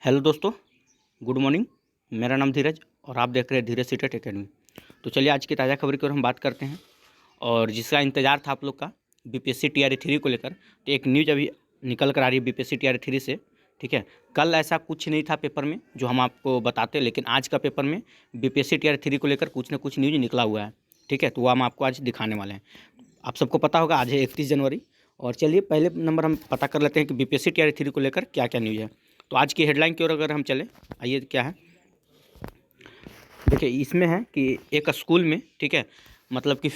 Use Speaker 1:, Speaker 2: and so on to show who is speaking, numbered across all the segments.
Speaker 1: Hello दोस्तों, good morning. मेरा नाम धीरज और आप देख रहे हैं धीरज सीटेट एकेडमी। तो चलिए आज की ताज़ा खबर की ओर हम बात करते हैं। और जिसका इंतज़ार था आप लोग का बीपीएससी टीआरई 3 को लेकर, तो एक न्यूज़ अभी निकल कर आ रही है बीपीएससी टीआरई 3 से। ठीक है, कल ऐसा कुछ नहीं था पेपर में जो हम आपको बताते, लेकिन आज का पेपर में बीपीएससी टीआरई 3 को लेकर कुछ ना कुछ न्यूज़ निकला हुआ है। ठीक है, तो वो हम आपको आज दिखाने वाले हैं। आप सबको पता होगा आज है 31 जनवरी। और चलिए पहले नंबर हम पता कर लेते हैं कि बीपीएससी टीआरई 3 को लेकर क्या क्या न्यूज़ है। तो आज की हेडलाइन की ओर अगर हम चले, आइए क्या है। देखिए इसमें है कि एक स्कूल में, ठीक है, मतलब कि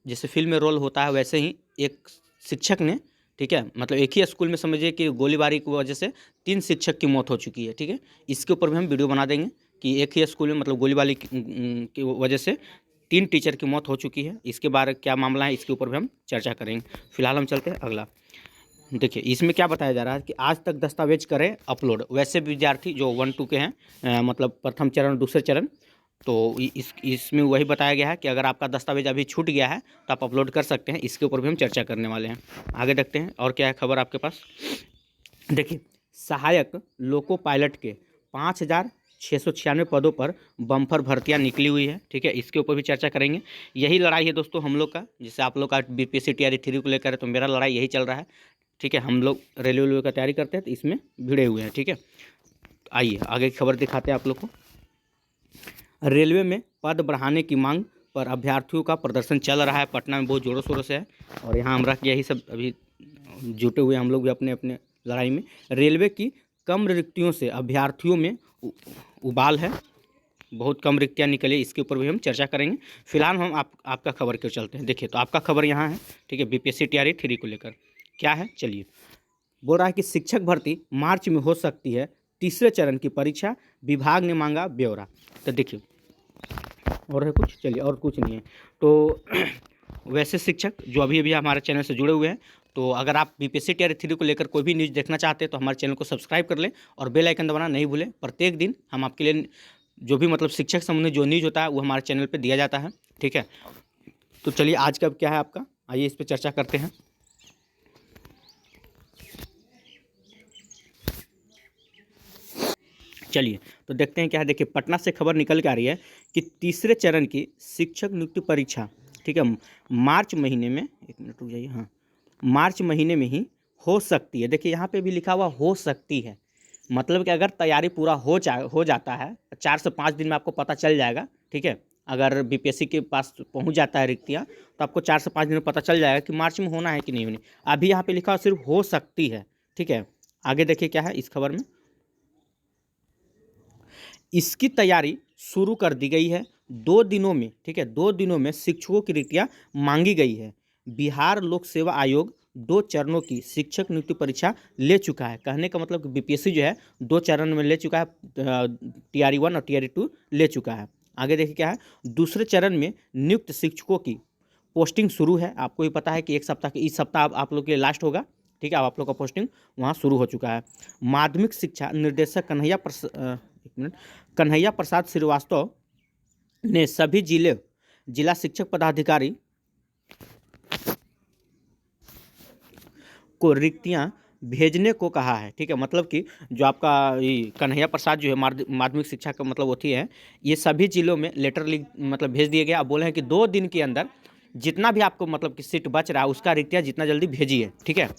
Speaker 1: जैसे फिल्म में रोल होता है वैसे ही एक शिक्षक ने, ठीक है, मतलब एक ही स्कूल में समझिए कि गोलीबारी की वजह से 3 शिक्षक की मौत हो चुकी है। ठीक है, इसके ऊपर भी हम वीडियो बना देंगे कि एक ही स्कूल में मतलब गोलीबारी की वजह से 3 टीचर की मौत हो चुकी है। इसके बारे क्या मामला है, इसके ऊपर भी हम चर्चा करेंगे। फिलहाल हम चलते हैं अगला। देखिए इसमें क्या बताया जा रहा है कि आज तक दस्तावेज करें अपलोड। वैसे विद्यार्थी जो 1-2 के हैं, मतलब प्रथम चरण दूसरे चरण, तो इसमें वही बताया गया है कि अगर आपका दस्तावेज अभी छूट गया है तो आप अपलोड कर सकते हैं। इसके ऊपर भी हम चर्चा करने वाले हैं। आगे देखते हैं और क्या है खबर आपके पास। देखिए सहायक लोको पायलट के 5,696 पदों पर बम्पर भर्तियां निकली हुई है। ठीक है, इसके ऊपर भी चर्चा करेंगे। यही लड़ाई है दोस्तों हम लोग का, जैसे आप लोग का बीपीएससी टीआरई 3 को लेकर है, तो मेरा लड़ाई यही चल रहा है। ठीक है, हम लोग रेलवे का तैयारी करते हैं तो इसमें भिड़े हुए हैं। ठीक है, आइए आगे की खबर दिखाते हैं आप लोग को। रेलवे में पद बढ़ाने की मांग पर अभ्यर्थियों का प्रदर्शन चल रहा है, पटना में बहुत ज़ोरों शोरों से है। और यहाँ हम रख यही सब अभी जुटे हुए हम लोग भी अपने अपने लड़ाई में। रेलवे की कम रिक्तियों से अभ्यर्थियों में उबाल है, बहुत कम रिक्तियाँ निकली, इसके ऊपर भी हम चर्चा करेंगे। फिलहाल हम आपका खबर क्यों चलते हैं। देखिए तो आपका खबर यहाँ है, ठीक है, बीपीएससी टीआरई 3 को लेकर क्या है। चलिए, बोल रहा है कि शिक्षक भर्ती मार्च में हो सकती है, तीसरे चरण की परीक्षा, विभाग ने मांगा ब्यौरा। तो देखिए और है कुछ, चलिए और कुछ नहीं है। तो वैसे शिक्षक जो अभी अभी हमारे चैनल से जुड़े हुए हैं, तो अगर आप बीपीएससी टीआरई 3 को लेकर कोई भी न्यूज़ देखना चाहते हैं तो हमारे चैनल को सब्सक्राइब कर लें और बेल आइकन दबाना नहीं भूलें। प्रत्येक दिन हम आपके लिए जो भी मतलब शिक्षक संबंधी जो न्यूज़ होता है वो हमारे चैनल पर दिया जाता है। ठीक है, तो चलिए आज का क्या है आपका, आइए इस पर चर्चा करते हैं। चलिए तो देखते हैं क्या है। देखिए पटना से खबर निकल के आ रही है कि तीसरे चरण की शिक्षक नियुक्ति परीक्षा, ठीक है, मार्च महीने में, एक मिनट रुक जाइए, हाँ, मार्च महीने में ही हो सकती है। देखिए यहाँ पे भी लिखा हुआ हो सकती है, मतलब कि अगर तैयारी पूरा हो जाता है 4 से 5 दिन में आपको पता चल जाएगा। ठीक है, अगर बीपीएससी के पास पहुँच जाता है रिक्तियाँ तो आपको 4 से 5 दिन में पता चल जाएगा कि मार्च में होना है कि नहीं होनी। अभी यहाँ पे लिखा हुआ सिर्फ हो सकती है। ठीक है, आगे देखिए क्या है इस खबर में। इसकी तैयारी शुरू कर दी गई है 2 दिनों में। ठीक है, 2 दिनों में शिक्षकों की रिक्तियाँ मांगी गई है। बिहार लोक सेवा आयोग 2 चरणों की शिक्षक नियुक्ति परीक्षा ले चुका है। कहने का मतलब कि बीपीएससी जो है 2 चरण में ले चुका है, टीआरई 1 और टीआरई 2 ले चुका है। आगे देखिए क्या है, दूसरे चरण में नियुक्त शिक्षकों की पोस्टिंग शुरू है। आपको भी पता है कि एक सप्ताह के, इस सप्ताह आप लोग के लिए लास्ट होगा। ठीक है, अब आप लोग का पोस्टिंग वहाँ शुरू हो चुका है। माध्यमिक शिक्षा निर्देशक कन्हैया प्रसाद श्रीवास्तव ने सभी जिला शिक्षक पदाधिकारी को रिक्तियां भेजने को कहा है। ठीक है, मतलब कि जो आपका कन्हैया प्रसाद जो है माध्यमिक शिक्षा का मतलब होती है, ये सभी जिलों में लेटर लिख मतलब भेज दिए गए। अब बोले हैं कि 2 दिन के अंदर जितना भी आपको मतलब कि सीट बच रहा है उसका रिक्तियां जितना जल्दी भेजिए। ठीक है,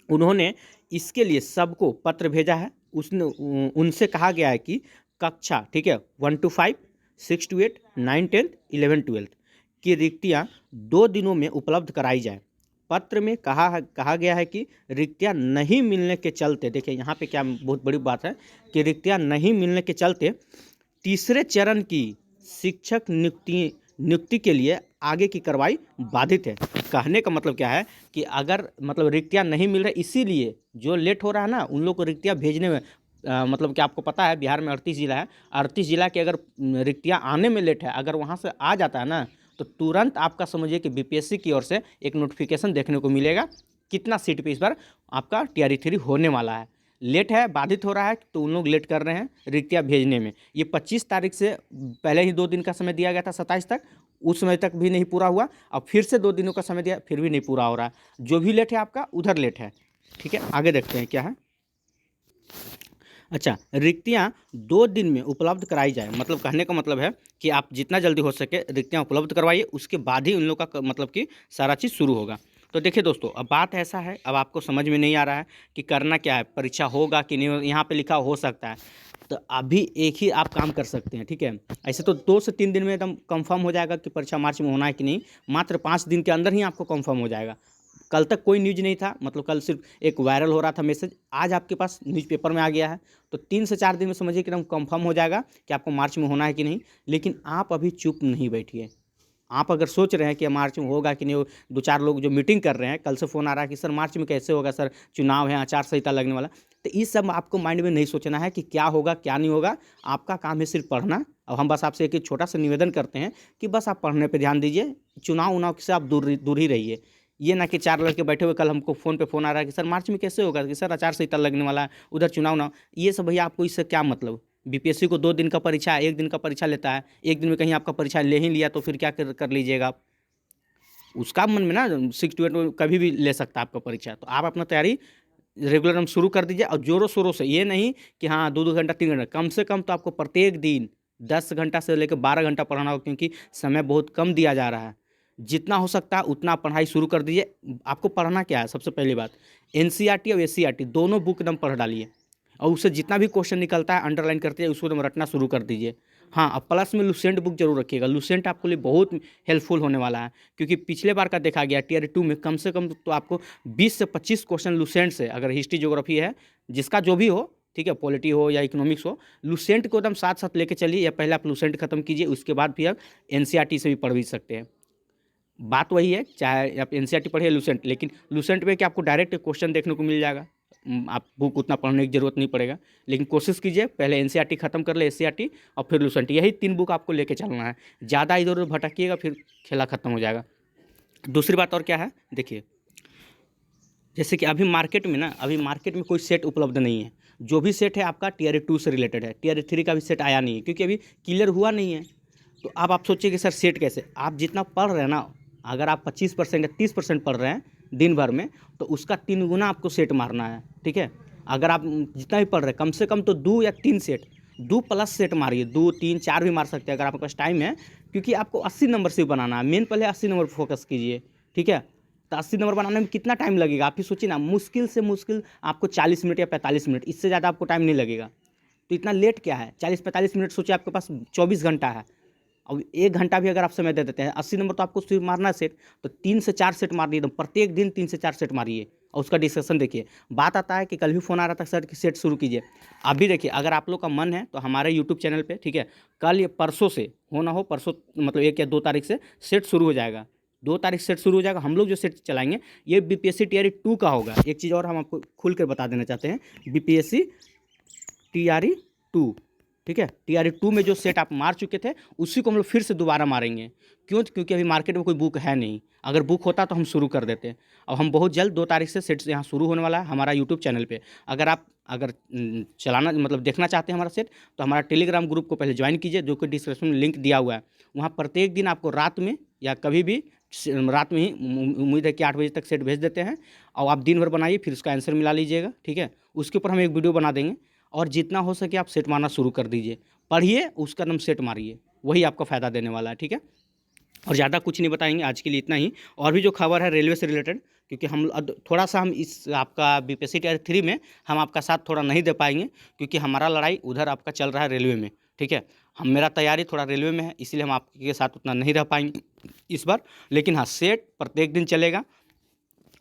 Speaker 1: उन्होंने इसके लिए सबको पत्र भेजा है। उसने उनसे कहा गया है कि कक्षा, ठीक है, 1 to 5, 6 to 8, 9, 10, 11, 12 की रिक्तियां 2 दिनों में उपलब्ध कराई जाए। पत्र में कहा गया है कि रिक्तियां नहीं मिलने के चलते, देखिए यहाँ पे क्या बहुत बड़ी बात है कि रिक्तियां नहीं मिलने के चलते तीसरे चरण की शिक्षक नियुक्ति के लिए आगे की कार्रवाई बाधित है। कहने का मतलब क्या है कि अगर मतलब रिक्तियां नहीं मिल रही, इसीलिए जो लेट हो रहा है ना उन लोग को रिक्तियां भेजने में, मतलब कि आपको पता है बिहार में 38 जिला है, 38 जिला के अगर रिक्तियां आने में लेट है, अगर वहां से आ जाता है ना तो तुरंत आपका समझिए कि बीपीएससी की ओर से एक नोटिफिकेशन देखने को मिलेगा कितना सीट पे इस बार आपका टीआरई 3 होने वाला है। लेट है, बाधित हो रहा है, तो उन लोग लेट कर रहे हैं रिक्तियां भेजने में। ये 25 तारीख से पहले ही 2 दिन का समय दिया गया था, 27 तक, उस समय तक भी नहीं पूरा हुआ। अब फिर से 2 दिनों का समय दिया, फिर भी नहीं पूरा हो रहा है। जो भी लेट है आपका उधर लेट है। ठीक है, आगे देखते हैं क्या है। अच्छा, रिक्तियाँ 2 दिन में उपलब्ध कराई जाए, मतलब कहने का मतलब है कि आप जितना जल्दी हो सके रिक्तियाँ उपलब्ध करवाइए, उसके बाद ही उन लोग का मतलब कि सारा चीज़ शुरू होगा। तो देखिए दोस्तों, अब बात ऐसा है, अब आपको समझ में नहीं आ रहा है कि करना क्या है, परीक्षा होगा कि नहीं हो, यहाँ पे लिखा हो सकता है। तो अभी एक ही आप काम कर सकते हैं, ठीक है? ऐसे तो 2 से 3 दिन में एकदम कन्फर्म हो जाएगा कि परीक्षा मार्च में होना है कि नहीं, मात्र 5 दिन के अंदर ही आपको कन्फर्म हो जाएगा। कल तक कोई न्यूज़ नहीं था, मतलब कल सिर्फ एक वायरल हो रहा था मैसेज, आज आपके पास न्यूज़पेपर में आ गया है। तो 3 से 4 दिन में समझिए कि एकदम कन्फर्म हो जाएगा कि आपको मार्च में होना है कि नहीं। लेकिन आप अभी चुप नहीं बैठिए। आप अगर सोच रहे हैं कि मार्च में होगा कि नहीं हो, 2-4 लोग जो मीटिंग कर रहे हैं, कल से फ़ोन आ रहा है कि सर मार्च में कैसे होगा सर, चुनाव है, आचार संहिता लगने वाला। तो ये सब आपको माइंड में नहीं सोचना है कि क्या होगा, क्या नहीं होगा। आपका काम है सिर्फ पढ़ना। और हम बस आपसे एक छोटा-सा निवेदन करते हैं कि बस आप पढ़ने पे ध्यान दीजिए, चुनाव-उनाव से आप दूर ही रहिए। ये ना कि 4 लड़के बैठे हुए, कल हमको फ़ोन पे फ़ोन आ रहा है कि सर मार्च में कैसे होगा, कि सर आचार संहिता लगने वाला है, उधर चुनाव-उनाव। ये सब भैया आपको इससे क्या मतलब? बीपीएससी को 2 दिन का परीक्षा है, 1 दिन का परीक्षा लेता है। 1 दिन में कहीं आपका परीक्षा ले ही लिया तो फिर क्या कर लीजिएगा आप? उसका मन में ना 6 टू 8 में कभी भी ले सकता है आपका परीक्षा। तो आप अपना तैयारी रेगुलर हम शुरू कर दीजिए, और ज़ोरों-शोरों से। ये नहीं कि हाँ 2-2 घंटा 3 घंटा, कम से कम तो आपको प्रत्येक दिन 10 घंटा से लेकर 12 घंटा पढ़ना होगा, क्योंकि समय बहुत कम दिया जा रहा है। जितना हो सकता है उतना पढ़ाई शुरू कर दीजिए। आपको पढ़ना क्या है, सबसे पहली बात, एनसीईआरटी और एससीईआरटी दोनों बुक एकदम पढ़ डालिए, और उससे जितना भी क्वेश्चन निकलता है अंडरलाइन करते हैं, उसको एकदम रटना शुरू कर दीजिए। हाँ, अब प्लस में लुसेंट बुक जरूर रखिएगा। लुसेंट आपके लिए बहुत हेल्पफुल होने वाला है, क्योंकि पिछले बार का देखा गया टियर 2 में कम से कम तो आपको 20 से 25 क्वेश्चन लुसेंट से, अगर हिस्ट्री ज्योग्राफी है, जिसका जो भी हो, ठीक है, पॉलिटी हो या इकोनॉमिक्स हो, लुसेंट को एकदम साथ साथ लेके चलिए, या पहले आप लुसेंट खत्म कीजिए, उसके बाद फिर आप एनसीईआरटी से भी पढ़ भी सकते हैं। बात वही है, चाहे आप एनसीईआरटी पढ़िए लुसेंट, लेकिन लुसेंट में क्या आपको डायरेक्ट क्वेश्चन देखने को मिल जाएगा। आप बुक उतना पढ़ने की जरूरत नहीं पड़ेगा। लेकिन कोशिश कीजिए पहले एनसीईआरटी खत्म कर ले, एससीईआरटी और फिर लुसेंट, यही 3 बुक आपको लेके चलना है। ज़्यादा इधर उधर भटकिएगा फिर खेला खत्म हो जाएगा। दूसरी बात और क्या है, देखिए, जैसे कि अभी मार्केट में कोई सेट उपलब्ध नहीं है। जो भी सेट है आपका टियर 2 से रिलेटेड है, टियर 3 का भी सेट आया नहीं है, क्योंकि अभी क्लियर हुआ नहीं है। तो अब आप सोचिए कि सर सेट कैसे, आप जितना पढ़ रहे हैं ना, अगर आप 25% या 30% पढ़ रहे हैं दिन भर में, तो उसका 3 गुना आपको सेट मारना है, ठीक है? अगर आप जितना भी पढ़ रहे हैं, कम से कम तो 2 या 3 सेट, 2 प्लस सेट मारिए, 2, 3, 4 भी मार सकते हैं अगर आपके पास टाइम है, क्योंकि आपको 80 नंबर से बनाना है। मेन पहले 80 नंबर पर फोकस कीजिए, ठीक है? तो 80 नंबर बनाने में कितना टाइम लगेगा, आप ही सोचिए ना, मुश्किल से मुश्किल आपको 40 मिनट या 45 मिनट, इससे ज़्यादा आपको टाइम नहीं लगेगा। तो इतना लेट क्या है, 40-45 मिनट, सोचिए आपके पास 24 घंटा है। अब 1 घंटा भी अगर आप समय दे देते हैं, 80 नंबर तो आपको सिर्फ मारना है सेट, तो 3 से 4 सेट मारिए एकदम, प्रत्येक दिन 3 से 4 सेट मारिए, और उसका डिस्कशन देखिए। बात आता है कि कल भी फ़ोन आ रहा था सर कि सेट शुरू कीजिए। अभी देखिए, अगर आप लोग का मन है तो हमारे यूट्यूब चैनल पे, ठीक है, कल या परसों से, हो ना हो परसों, मतलब 1 या 2 तारीख से सेट शुरू हो जाएगा। 2 तारीख सेट शुरू हो जाएगा। हम लोग जो सेट चलाएँगे ये बीपीएससी टीआरई 2 का होगा। एक चीज़ और हम आपको खुल कर बता देना चाहते हैं, बीपीएससी टीआरई 2, ठीक है, टीआरई 2 में जो सेट आप मार चुके थे उसी को हम लोग फिर से दोबारा मारेंगे। क्यों? क्योंकि अभी मार्केट में कोई बुक है नहीं। अगर बुक होता तो हम शुरू कर देते। अब हम बहुत जल्द 2 तारीख से सेट यहाँ शुरू होने वाला है हमारा यूट्यूब चैनल पे। अगर चलाना, मतलब देखना चाहते हैं हमारा सेट, तो हमारा टेलीग्राम ग्रुप को पहले ज्वाइन कीजिए, जो कि डिस्क्रिप्शन में लिंक दिया हुआ है। वहाँ प्रत्येक दिन आपको रात में या कभी भी रात में ही, उम्मीद है कि 8 बजे तक सेट भेज देते हैं, और आप दिन भर बनाइए, फिर उसका आंसर मिला लीजिएगा, ठीक है? उसके ऊपर हम एक वीडियो बना देंगे, और जितना हो सके आप सेट मारना शुरू कर दीजिए। पढ़िए, उसका नाम सेट मारिए, वही आपको फ़ायदा देने वाला है, ठीक है? और ज़्यादा कुछ नहीं बताएंगे, आज के लिए इतना ही। और भी जो खबर है रेलवे से रिलेटेड, क्योंकि हम थोड़ा सा हम इस आपका बीपीएससी टीआरई 3 में हम आपका साथ थोड़ा नहीं दे पाएंगे, क्योंकि हमारा लड़ाई उधर आपका चल रहा है रेलवे में, ठीक है? मेरा तैयारी थोड़ा रेलवे में है, इसलिए हम आपके साथ उतना नहीं रह पाएंगे इस बार। लेकिन हाँ, सेट प्रत्येक दिन चलेगा,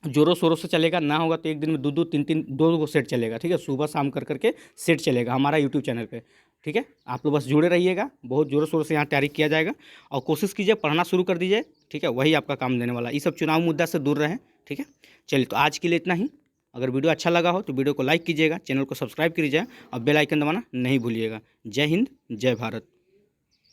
Speaker 1: जोरों शोरों से चलेगा। ना होगा तो एक दिन में 2-2, 3-3, 2 सेट चलेगा, ठीक है? सुबह शाम कर करके सेट चलेगा हमारा यूट्यूब चैनल पे, ठीक है? आप लोग बस जुड़े रहिएगा, बहुत ज़ोरों शोरों से यहाँ तैयारी किया जाएगा, और कोशिश कीजिए पढ़ना शुरू कर दीजिए, ठीक है? वही आपका काम देने वाला है। ये सब चुनाव मुद्दा से दूर रहें, ठीक है? चलिए, तो आज के लिए इतना ही। अगर वीडियो अच्छा लगा हो तो वीडियो को लाइक कीजिएगा, चैनल को सब्सक्राइब कीजिएगा, और बेल आइकन दबाना नहीं भूलिएगा। जय हिंद, जय भारत।